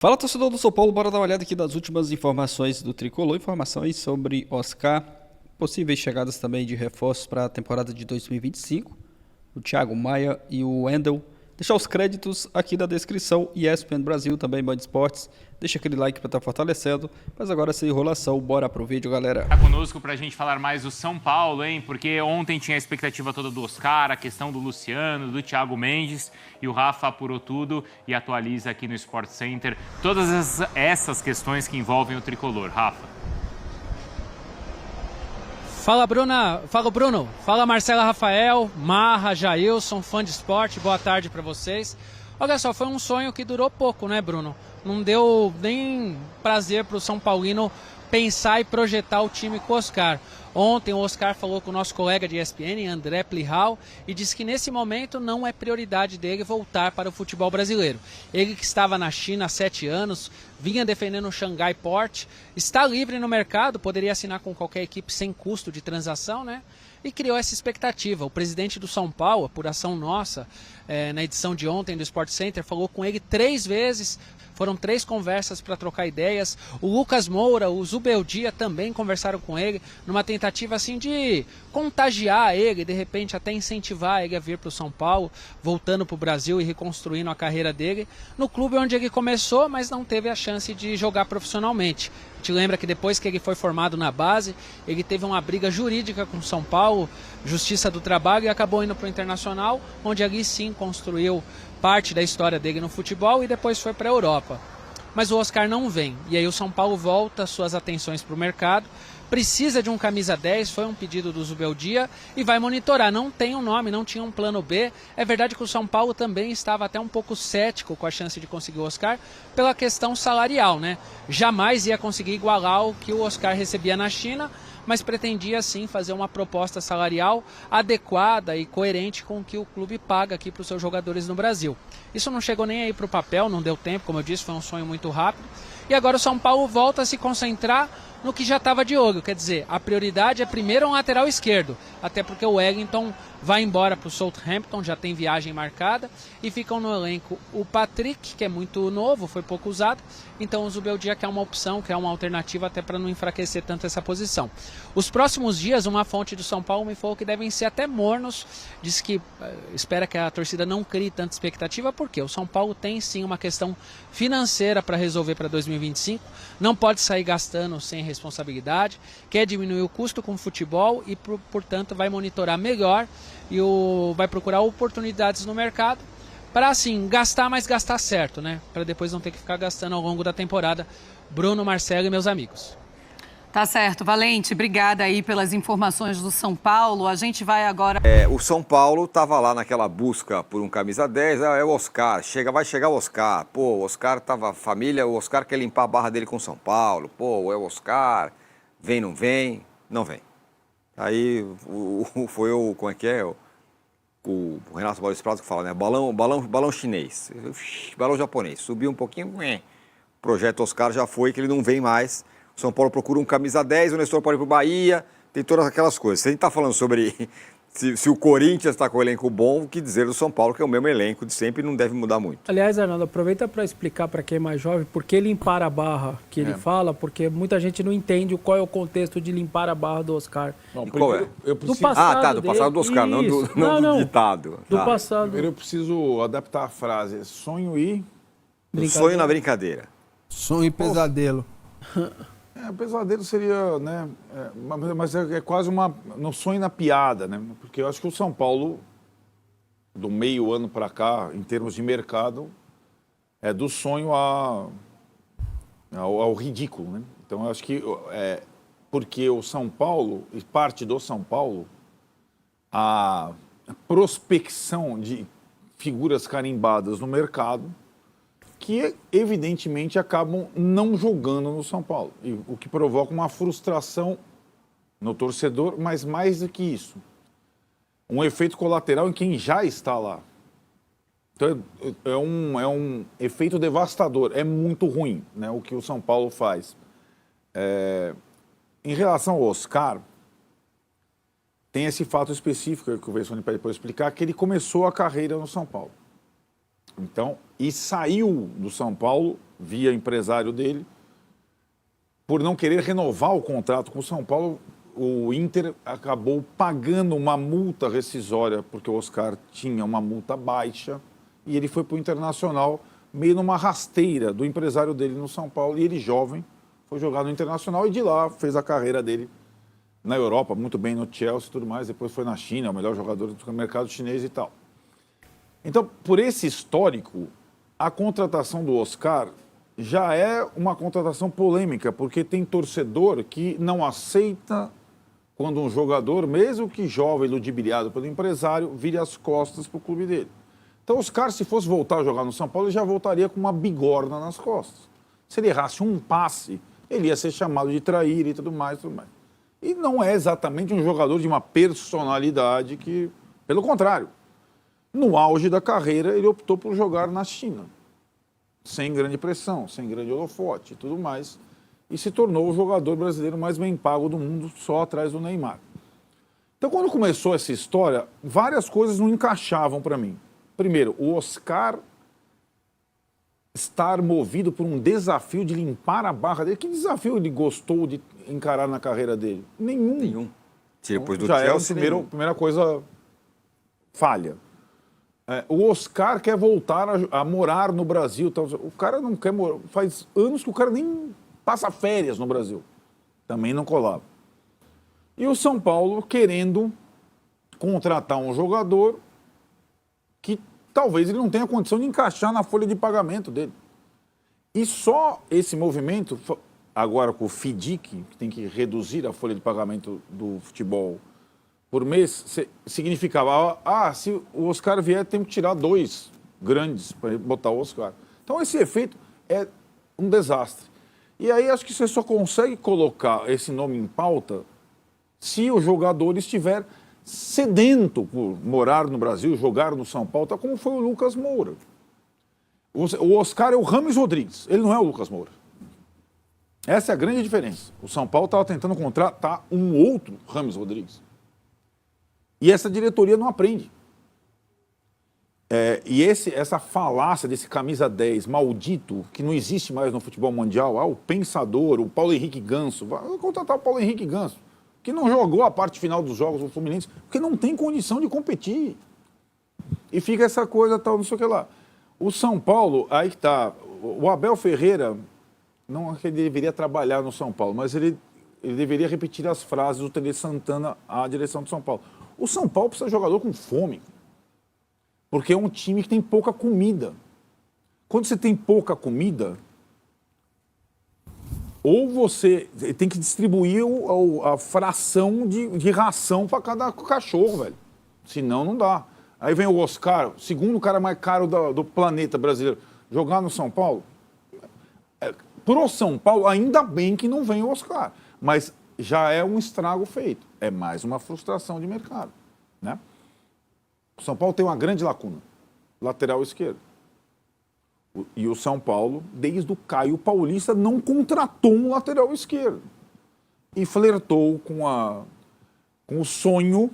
Fala, torcedor do São Paulo, bora dar uma olhada aqui das últimas informações do Tricolor, informações sobre Oscar, possíveis chegadas também de reforços para a temporada de 2025, o Thiago Maia e o Wendel. Deixar os créditos aqui na descrição, ESPN Brasil, também Band Esportes. Deixa aquele like para estar fortalecendo, mas agora sem enrolação, bora pro vídeo, galera. Tá conosco pra gente falar mais do São Paulo, hein? Porque ontem tinha a expectativa toda do Oscar, a questão do Luciano, do Thiago Mendes, e o Rafa apurou tudo e atualiza aqui no Sport Center todas essas questões que envolvem o Tricolor. Rafa. Fala, Bruna. Fala, Bruno. Fala, Marcela, Rafael, Marra, Jailson, fã de esporte. Boa tarde para vocês. Olha só, foi um sonho que durou pouco, né, Bruno? Não deu nem prazer para o São Paulino pensar e projetar o time com o Oscar. Ontem o Oscar falou com o nosso colega de ESPN, André Plihal, e disse que nesse momento não é prioridade dele voltar para o futebol brasileiro. Ele que estava na China há 7 anos, vinha defendendo o Xangai Port, está livre no mercado, poderia assinar com qualquer equipe sem custo de transação, né? E criou essa expectativa. O presidente do São Paulo, apuração nossa, na edição de ontem do Sport Center, falou com ele 3 vezes. Foram 3 conversas para trocar ideias. O Lucas Moura, o Zubeldia também conversaram com ele, numa tentativa assim de contagiar ele, de repente até incentivar ele a vir para o São Paulo, voltando para o Brasil e reconstruindo a carreira dele no clube onde ele começou, mas não teve a chance de jogar profissionalmente. A gente lembra que depois que ele foi formado na base, ele teve uma briga jurídica com o São Paulo, Justiça do Trabalho, e acabou indo para o Internacional, onde ali sim construiu parte da história dele no futebol e depois foi para a Europa. Mas o Oscar não vem, e aí o São Paulo volta suas atenções para o mercado, precisa de um camisa 10, foi um pedido do Zubeldia e vai monitorar. Não tem um nome, não tinha um plano B. É verdade que o São Paulo também estava até um pouco cético com a chance de conseguir o Oscar pela questão salarial, né? Jamais ia conseguir igualar o que o Oscar recebia na China, mas pretendia sim fazer uma proposta salarial adequada e coerente com o que o clube paga aqui para os seus jogadores no Brasil. Isso não chegou nem aí para o papel, não deu tempo, como eu disse, foi um sonho muito rápido. E agora o São Paulo volta a se concentrar no que já estava de olho, quer dizer, a prioridade é primeiro um lateral esquerdo, até porque o Wellington vai embora para o Southampton, já tem viagem marcada, e ficam no elenco o Patrick, que é muito novo, foi pouco usado, então o Zubeldia quer uma opção, quer uma alternativa até para não enfraquecer tanto essa posição. Os próximos dias, uma fonte do São Paulo me falou que devem ser até mornos, diz que espera que a torcida não crie tanta expectativa, porque o São Paulo tem sim uma questão financeira para resolver para 2025, não pode sair gastando sem responsabilidade, quer diminuir o custo com o futebol e, portanto, vai monitorar melhor e vai procurar oportunidades no mercado para, assim, gastar, mas gastar certo, né? Para depois não ter que ficar gastando ao longo da temporada. Bruno, Marcelo e meus amigos. Tá certo, Valente, obrigada aí pelas informações do São Paulo. A gente vai agora... O São Paulo estava lá naquela busca por um camisa 10, é o Oscar, vai chegar o Oscar. Pô, o Oscar tava família, o Oscar quer limpar a barra dele com o São Paulo. Pô, é o Oscar, vem, não vem, não vem. Aí foi como é que é? O Renato Maurício Prado que fala, né? Balão chinês, balão japonês. Subiu um pouquinho, o projeto Oscar já foi, que ele não vem mais. O São Paulo procura um camisa 10, o Nestor pode ir para o Bahia, tem todas aquelas coisas. Se a gente está falando sobre se o Corinthians está com o elenco bom, o que dizer do São Paulo, que é o mesmo elenco de sempre e não deve mudar muito. Aliás, Arnaldo, aproveita para explicar para quem é mais jovem por que limpar a barra que ele fala, porque muita gente não entende qual é o contexto de limpar a barra do Oscar. Não, qual é? Do passado do passado do Oscar, não do ditado. Do passado. Primeiro eu preciso adaptar a frase. Sonho e... Sonho na brincadeira. Sonho e pesadelo. O pesadelo seria, né? Mas é quase no sonho na piada, né? Porque eu acho que o São Paulo, do meio ano para cá, em termos de mercado, é do sonho ao ridículo, né? Então eu acho que porque o São Paulo, e parte do São Paulo, a prospecção de figuras carimbadas no mercado, que evidentemente acabam não jogando no São Paulo, e o que provoca uma frustração no torcedor, mas mais do que isso, um efeito colateral em quem já está lá. Então é um efeito devastador, é muito ruim, né, o que o São Paulo faz. Em relação ao Oscar, tem esse fato específico que o Vessone pede para eu explicar, que ele começou a carreira no São Paulo. Então, e saiu do São Paulo via empresário dele, por não querer renovar o contrato com o São Paulo, o Inter acabou pagando uma multa rescisória, porque o Oscar tinha uma multa baixa, e ele foi para o Internacional, meio numa rasteira do empresário dele no São Paulo, e ele, jovem, foi jogar no Internacional e de lá fez a carreira dele na Europa, muito bem no Chelsea e tudo mais, depois foi na China, o melhor jogador do mercado chinês e tal. Então, por esse histórico, a contratação do Oscar já é uma contratação polêmica, porque tem torcedor que não aceita quando um jogador, mesmo que jovem, ludibriado pelo empresário, vire as costas para o clube dele. Então, o Oscar, se fosse voltar a jogar no São Paulo, ele já voltaria com uma bigorna nas costas. Se ele errasse um passe, ele ia ser chamado de traíra e tudo mais, tudo mais. E não é exatamente um jogador de uma personalidade que... Pelo contrário, no auge da carreira, ele optou por jogar na China, sem grande pressão, sem grande holofote e tudo mais, e se tornou o jogador brasileiro mais bem pago do mundo, só atrás do Neymar. Então, quando começou essa história, várias coisas não encaixavam para mim. Primeiro, o Oscar estar movido por um desafio de limpar a barra dele. Que desafio ele gostou de encarar na carreira dele? Nenhum. Depois do Já Chelsea, é a primeira coisa falha. O Oscar quer voltar a morar no Brasil. Então, o cara não quer morar. Faz anos que o cara nem passa férias no Brasil. Também não colava. E o São Paulo querendo contratar um jogador que talvez ele não tenha condição de encaixar na folha de pagamento dele. E só esse movimento, agora com o FIDIC, que tem que reduzir a folha de pagamento do futebol por mês, significava, se o Oscar vier, tem que tirar 2 grandes para botar o Oscar. Então, esse efeito é um desastre. E aí, acho que você só consegue colocar esse nome em pauta se o jogador estiver sedento por morar no Brasil, jogar no São Paulo, tá como foi o Lucas Moura. O Oscar é o Rames Rodrigues, ele não é o Lucas Moura. Essa é a grande diferença. O São Paulo estava tentando contratar um outro Rames Rodrigues. E essa diretoria não aprende. E essa falácia desse camisa 10 maldito, que não existe mais no futebol mundial, o pensador, o Paulo Henrique Ganso, vai contratar o Paulo Henrique Ganso, que não jogou a parte final dos jogos do Fluminense, porque não tem condição de competir. E fica essa coisa tal, não sei o que lá. O São Paulo, aí que está, o Abel Ferreira, não é que ele deveria trabalhar no São Paulo, mas ele deveria repetir as frases do Tele Santana à direção do São Paulo. O São Paulo precisa de jogador com fome, porque é um time que tem pouca comida. Quando você tem pouca comida, ou você tem que distribuir a fração de ração para cada cachorro, velho. Senão, não dá. Aí vem o Oscar, segundo cara mais caro do planeta brasileiro, jogar no São Paulo. Pro São Paulo, ainda bem que não vem o Oscar. Mas já é um estrago feito. É mais uma frustração de mercado, né? O São Paulo tem uma grande lacuna. Lateral esquerdo. E o São Paulo, desde o Caio Paulista, não contratou um lateral esquerdo. E flertou com o sonho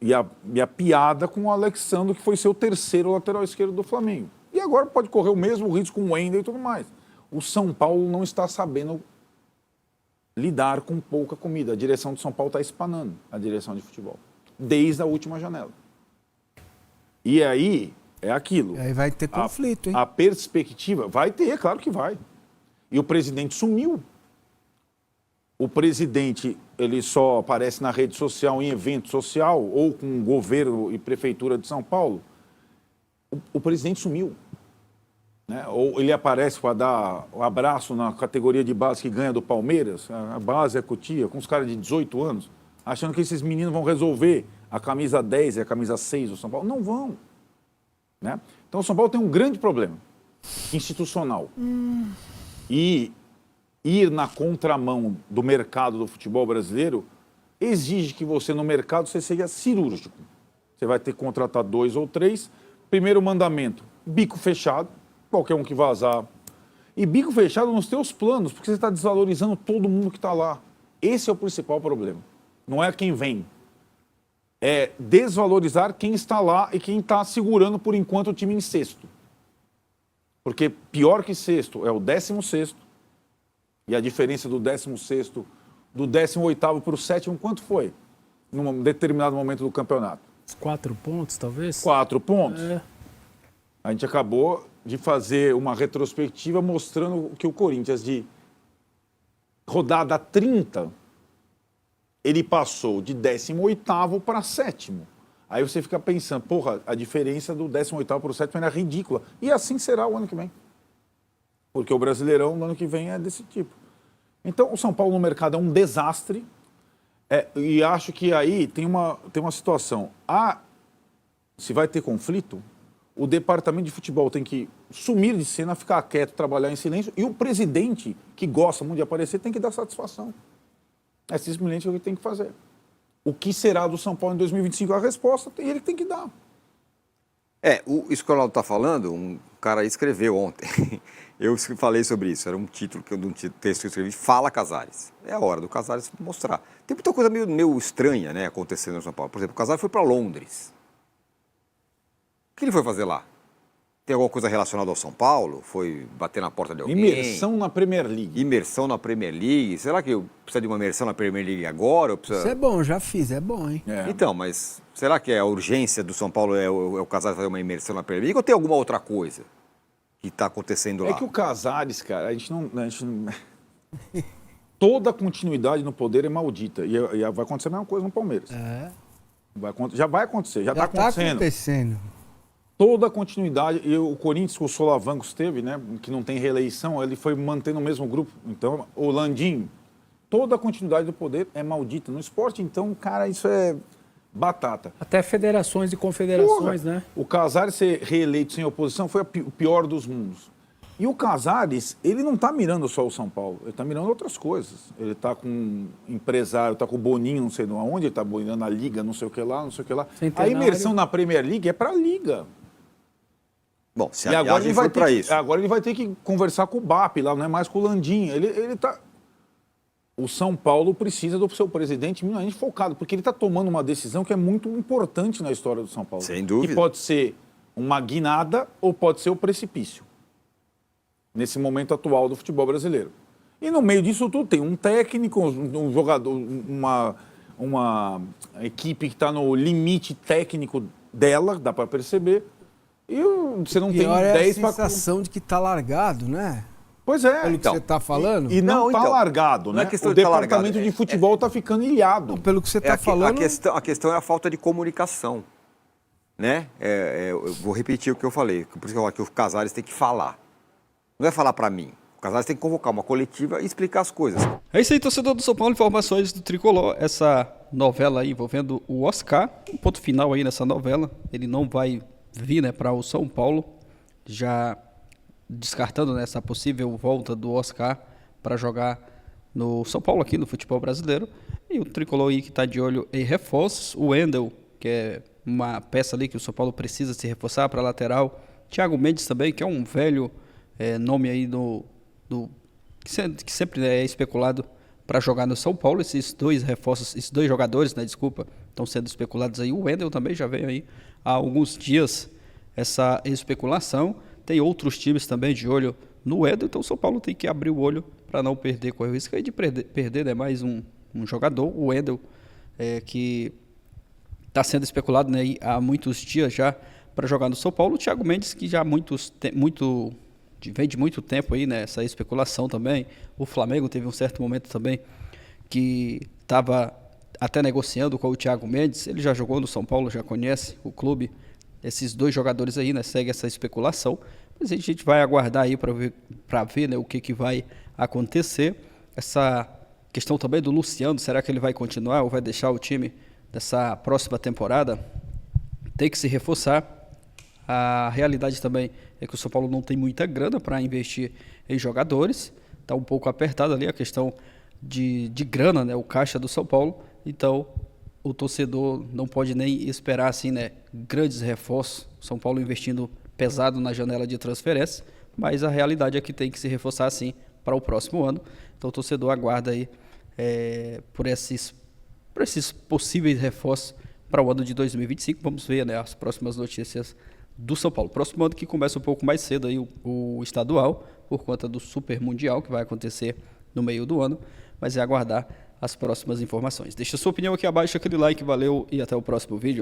e a piada com o Alexandre, que foi seu terceiro lateral esquerdo do Flamengo. E agora pode correr o mesmo risco com o Wendel e tudo mais. O São Paulo não está sabendo lidar com pouca comida. A direção do São Paulo está espanando a direção de futebol, desde a última janela. E aí é aquilo. E aí vai ter conflito, hein? A perspectiva vai ter, claro que vai. E o presidente sumiu. O presidente, ele só aparece na rede social, em evento social, ou com o governo e prefeitura de São Paulo. O presidente sumiu. Né? Ou ele aparece para dar um abraço na categoria de base que ganha do Palmeiras, a base é Cotia, com os caras de 18 anos, achando que esses meninos vão resolver a camisa 10 e a camisa 6 do São Paulo. Não vão. Né? Então, o São Paulo tem um grande problema institucional. E ir na contramão do mercado do futebol brasileiro exige que você, no mercado, você seja cirúrgico. Você vai ter que contratar 2 ou 3. Primeiro mandamento, bico fechado, qualquer um que vazar. E bico fechado nos teus planos, porque você está desvalorizando todo mundo que está lá. Esse é o principal problema. Não é quem vem. É desvalorizar quem está lá e quem está segurando, por enquanto, o time em sexto. Porque pior que sexto é o 16º, e a diferença do 16º, do 18º para o 7º, quanto foi? Num determinado momento do campeonato? 4 pontos, talvez? 4 pontos. É. A gente acabou de fazer uma retrospectiva mostrando que o Corinthians, de rodada 30, ele passou de 18º para 7º. Aí você fica pensando, porra, a diferença do 18º para o 7º era ridícula. E assim será o ano que vem. Porque o Brasileirão no ano que vem é desse tipo. Então, o São Paulo no mercado é um desastre. E acho que aí tem uma situação. Se vai ter conflito, o departamento de futebol tem que sumir de cena, ficar quieto, trabalhar em silêncio. E o presidente, que gosta muito de aparecer, tem que dar satisfação. É simplesmente o que tem que fazer. O que será do São Paulo em 2025? A resposta ele tem que dar. Isso que o Ronaldo está falando, um cara escreveu ontem. Eu falei sobre isso, era um título de um texto que eu escrevi, Fala Casares. É a hora do Casares mostrar. Tem muita coisa meio estranha, né, acontecendo no São Paulo. Por exemplo, o Casares foi para Londres. O que ele foi fazer lá? Tem alguma coisa relacionada ao São Paulo? Foi bater na porta de alguém? Imersão na Premier League. Imersão na Premier League. Será que precisa de uma imersão na Premier League agora? Ou precisa... Isso é bom, já fiz, é bom, hein? Então, mas será que a urgência do São Paulo é o Casares fazer uma imersão na Premier League ou tem alguma outra coisa que está acontecendo lá? É que o Casares, cara, a gente não... Toda continuidade no poder é maldita. E vai acontecer a mesma coisa no Palmeiras. Já vai acontecer, já está acontecendo. Toda a continuidade, e o Corinthians, com o Solavancos teve, né, que não tem reeleição, ele foi mantendo o mesmo grupo. Então, o Landim, toda a continuidade do poder é maldita. No esporte, então, cara, isso é batata. Até federações e confederações, né? O Casares ser reeleito sem oposição foi o pior dos mundos. E o Casares, ele não está mirando só o São Paulo, ele está mirando outras coisas. Ele está com um empresário, está com o Boninho, não sei de onde, ele está mirando a Liga, não sei o que lá, não sei o que lá. Centenário. A imersão na Premier League é para a Liga. Bom, se e a agora viagem for para isso. Agora ele vai ter que conversar com o BAP lá, não é mais com o Landim. Ele tá... O São Paulo precisa do seu presidente minimamente focado, porque ele está tomando uma decisão que é muito importante na história do São Paulo. Sem dúvida. Que pode ser uma guinada ou pode ser o precipício. Nesse momento atual do futebol brasileiro. E no meio disso tudo tem um técnico, um jogador, uma equipe que está no limite técnico dela, dá para perceber. E você não tem 10 para... a sensação de que está largado, né? Pois é. Pelo que você está falando. E não está largado, né? O departamento de futebol está ficando ilhado. Não, pelo que você está falando... A questão é a falta de comunicação. Né? Eu vou repetir o que eu falei. Por isso que eu falo que o Casares tem que falar. Não é falar para mim. O Casares tem que convocar uma coletiva e explicar as coisas. É isso aí, torcedor do São Paulo. Informações do Tricolor. Essa novela aí envolvendo o Oscar. Um ponto final aí nessa novela. Ele não vai vir, né, para o São Paulo. Já descartando, né, essa possível volta do Oscar para jogar no São Paulo aqui no futebol brasileiro. E o Tricolor aí que está de olho em reforços. O Wendel, que é uma peça ali que o São Paulo precisa se reforçar para lateral. Thiago Mendes também, que é um velho... nome aí que sempre é especulado para jogar no São Paulo. Esses dois reforços, esses dois jogadores, né, desculpa, estão sendo especulados aí. O Wendel também já veio aí há alguns dias essa especulação. Tem outros times também de olho no Wendel, então o São Paulo tem que abrir o olho para não correr o risco aí de perder, né, mais um jogador, o Wendel, que está sendo especulado, né, há muitos dias já para jogar no São Paulo. O Thiago Mendes, que já vem de muito tempo aí, né, essa especulação também. O Flamengo teve um certo momento também que estava até negociando com o Thiago Mendes. Ele já jogou no São Paulo, já conhece o clube. Esses dois jogadores aí, né, segue essa especulação. Mas a gente vai aguardar aí para ver, né, o que vai acontecer. Essa questão também do Luciano, será que ele vai continuar ou vai deixar o time dessa próxima temporada? Tem que se reforçar. A realidade também é que o São Paulo não tem muita grana para investir em jogadores. Está um pouco apertada ali a questão de grana, né? O caixa do São Paulo. Então, o torcedor não pode nem esperar assim, né, grandes reforços. O São Paulo investindo pesado na janela de transferência. Mas a realidade é que tem que se reforçar assim para o próximo ano. Então, o torcedor aguarda aí por esses possíveis reforços para o ano de 2025. Vamos ver, né, as próximas notícias do São Paulo. Próximo ano que começa um pouco mais cedo aí o estadual, por conta do Super Mundial, que vai acontecer no meio do ano, mas é aguardar as próximas informações. Deixa sua opinião aqui abaixo, aquele like, valeu e até o próximo vídeo.